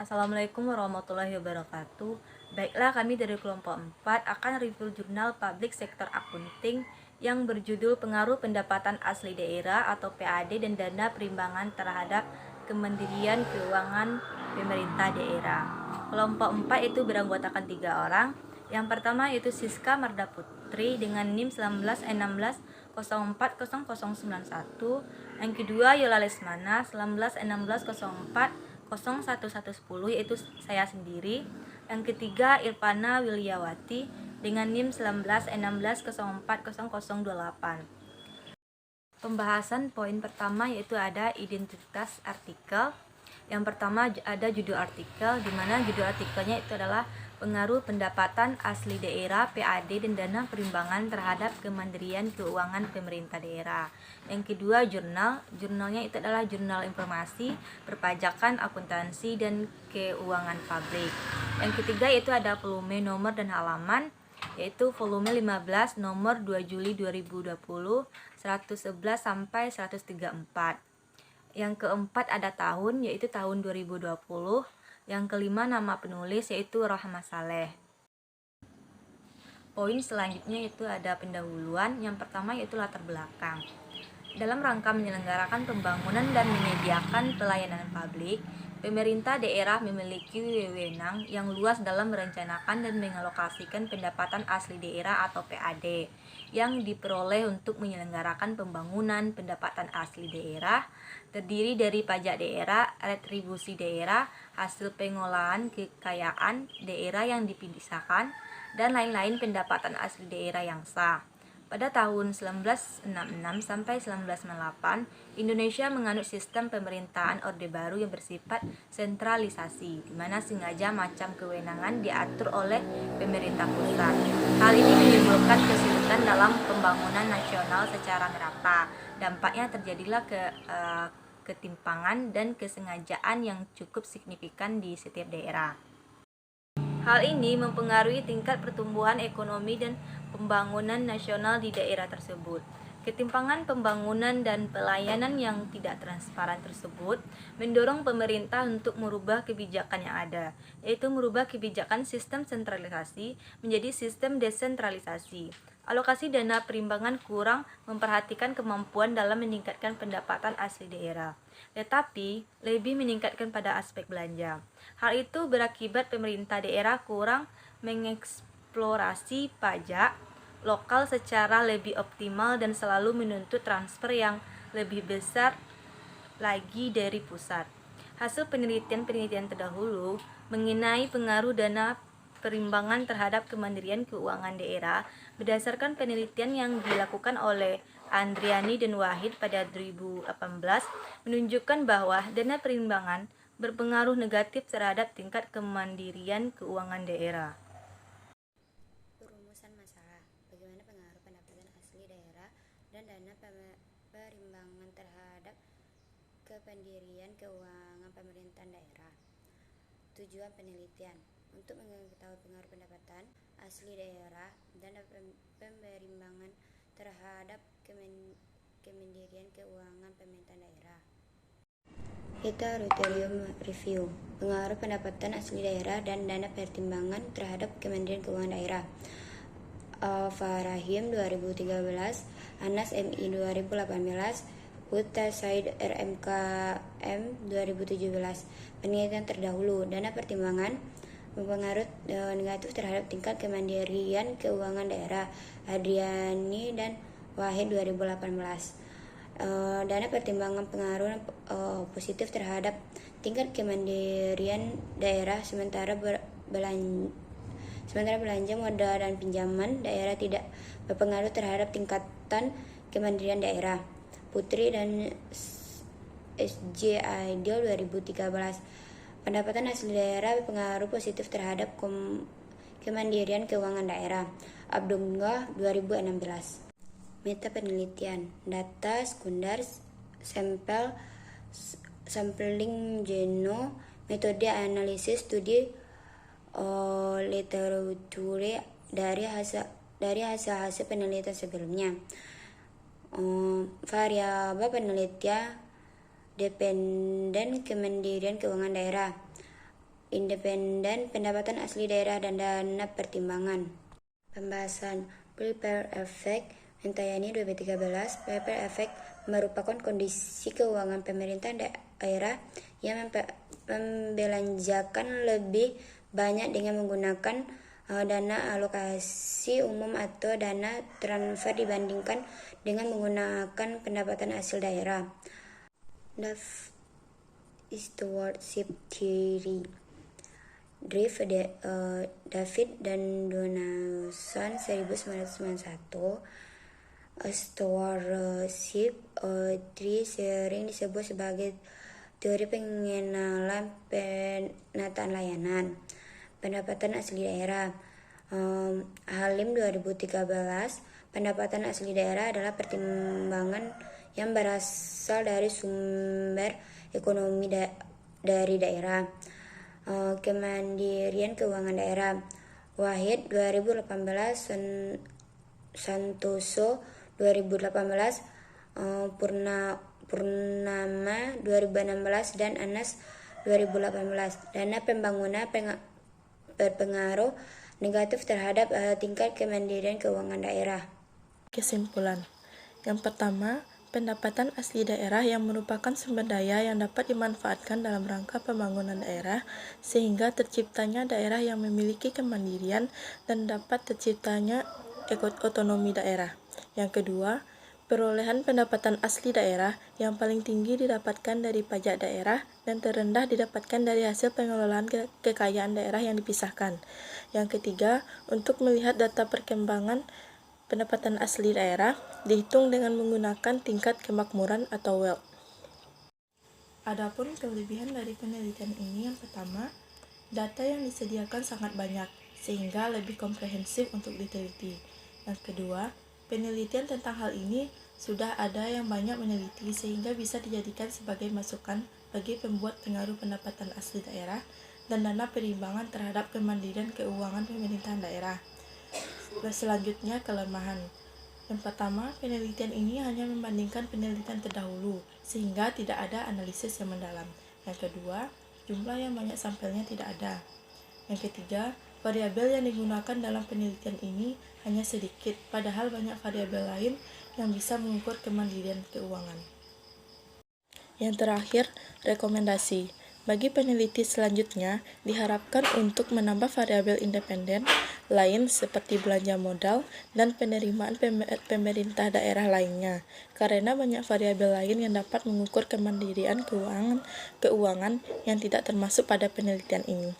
Assalamualaikum warahmatullahi wabarakatuh. Baiklah, kami dari kelompok 4 akan review jurnal Public Sector Accounting yang berjudul Pengaruh Pendapatan Asli Daerah atau PAD dan Dana Perimbangan terhadap Kementerian Keuangan Pemerintah Daerah. Kelompok 4 itu beranggotakan 3 orang. Yang pertama yaitu Siska Marda Putri dengan NIM 1916040091. Yang kedua Yola Lesmana 191604 01110 yaitu saya sendiri. Yang ketiga Irfana Wilyawati dengan NIM 1916040028. Pembahasan poin pertama yaitu ada identitas artikel. Yang pertama ada judul artikel, di mana judul artikelnya itu adalah pengaruh pendapatan asli daerah PAD dan dana perimbangan terhadap Kementerian Keuangan Pemerintah Daerah. Yang kedua jurnalnya itu adalah jurnal informasi, perpajakan, akuntansi, dan keuangan publik. Yang ketiga yaitu ada volume, nomor, dan halaman, yaitu volume 15 nomor 2 Juli 2020 111 sampai 134. Yang keempat ada tahun, yaitu tahun 2020. Yang kelima nama penulis, yaitu Rahma Saleh. Poin selanjutnya itu ada pendahuluan. Yang pertama yaitu latar belakang. Dalam rangka menyelenggarakan pembangunan dan menyediakan pelayanan publik, pemerintah daerah memiliki wewenang yang luas dalam merencanakan dan mengalokasikan pendapatan asli daerah atau PAD yang diperoleh untuk menyelenggarakan pembangunan. Pendapatan asli daerah terdiri dari pajak daerah, retribusi daerah, hasil pengolahan kekayaan daerah yang dipisahkan, dan lain-lain pendapatan asli daerah yang sah. Pada tahun 1966 sampai 1998, Indonesia menganut sistem pemerintahan Orde Baru yang bersifat sentralisasi, di mana sengaja macam kewenangan diatur oleh pemerintah pusat. Hal ini menimbulkan kesulitan dalam pembangunan nasional secara merata. Dampaknya terjadilah ketimpangan dan kesengajaan yang cukup signifikan di setiap daerah. Hal ini mempengaruhi tingkat pertumbuhan ekonomi dan pembangunan nasional di daerah tersebut. Ketimpangan pembangunan dan pelayanan yang tidak transparan tersebut mendorong pemerintah untuk merubah kebijakan yang ada, yaitu merubah kebijakan sistem sentralisasi menjadi sistem desentralisasi. Alokasi dana perimbangan kurang memperhatikan kemampuan dalam meningkatkan pendapatan asli daerah, tetapi lebih meningkatkan pada aspek belanja. Hal itu berakibat pemerintah daerah kurang mengeksplorasi pajak lokal secara lebih optimal dan selalu menuntut transfer yang lebih besar lagi dari pusat. Hasil penelitian terdahulu mengenai pengaruh dana perimbangan terhadap Kementerian Keuangan Daerah berdasarkan penelitian yang dilakukan oleh Andriani dan Wahid pada 2018 menunjukkan bahwa dana perimbangan berpengaruh negatif terhadap tingkat kemandirian keuangan daerah. Perumusan masalah, bagaimana pengaruh pendapatan asli daerah dan dana perimbangan terhadap kependirian keuangan pemerintahan daerah. Tujuan penelitian untuk mengetahui pengaruh pendapatan asli daerah dan perimbangan terhadap kemandirian keuangan pemerintahan daerah. Criterium review, pengaruh pendapatan asli daerah dan dana pertimbangan terhadap kemandirian keuangan daerah. Farahim 2013, Anas MI 2018, Huta Said RMKM 2017. Penelitian terdahulu, dana pertimbangan mempengaruhi negatif terhadap tingkat kemandirian keuangan daerah. Adriani dan Wahid 2018. Dana pertimbangan pengaruh positif terhadap tingkat kemandirian daerah, sementara belanja modal dan pinjaman daerah tidak berpengaruh terhadap tingkatan kemandirian daerah. Putri dan SJ Ideal 2013. Pendapatan asli daerah berpengaruh positif terhadap kemandirian keuangan daerah. Abdullah 2016. Meta penelitian, data sekunder, sampling geno, metode analisis studi literatur dari hasil penelitian sebelumnya. Variabel penelitian dependen kemandirian keuangan daerah. independen, pendapatan asli daerah, dan dana pertimbangan. Pembahasan Prepare Effect Mentayani 2013. Prepare Effect merupakan kondisi keuangan pemerintah daerah yang membelanjakan lebih banyak dengan menggunakan dana alokasi umum atau dana transfer dibandingkan dengan menggunakan pendapatan asli daerah. Stewardship Theory. David dan Donaldson 1991. Stewardship Theory sering disebut sebagai teori pengenalan penataan layanan pendapatan asli daerah. Halim 2013. Pendapatan asli daerah adalah pertimbangan yang berasal dari sumber ekonomi dari daerah. Kemandirian keuangan daerah. Wahid 2018, Santoso 2018, Purnama 2016, dan Anas 2018. Dana pembangunan berpengaruh negatif terhadap tingkat kemandirian keuangan daerah. Kesimpulan. Yang pertama, pendapatan asli daerah yang merupakan sumber daya yang dapat dimanfaatkan dalam rangka pembangunan daerah sehingga terciptanya daerah yang memiliki kemandirian dan dapat terciptanya otonomi daerah. Yang kedua, perolehan pendapatan asli daerah yang paling tinggi didapatkan dari pajak daerah dan terendah didapatkan dari hasil pengelolaan kekayaan daerah yang dipisahkan. Yang ketiga, untuk melihat data perkembangan pendapatan asli daerah dihitung dengan menggunakan tingkat kemakmuran atau wealth. Adapun kelebihan dari penelitian ini, yang pertama, data yang disediakan sangat banyak sehingga lebih komprehensif untuk diteliti. Yang kedua, penelitian tentang hal ini sudah ada yang banyak meneliti sehingga bisa dijadikan sebagai masukan bagi pembuat pengaruh pendapatan asli daerah dan dana perimbangan terhadap kemandirian keuangan pemerintahan daerah. Selanjutnya, kelemahan. Yang pertama, penelitian ini hanya membandingkan penelitian terdahulu sehingga tidak ada analisis yang mendalam. Yang kedua, jumlah yang banyak sampelnya tidak ada. Yang ketiga, variabel yang digunakan dalam penelitian ini hanya sedikit, padahal banyak variabel lain yang bisa mengukur kemandirian keuangan. Yang terakhir, rekomendasi. Bagi peneliti selanjutnya, diharapkan untuk menambah variabel independen lain seperti belanja modal dan penerimaan pemerintah daerah lainnya, karena banyak variabel lain yang dapat mengukur kemandirian keuangan yang tidak termasuk pada penelitian ini.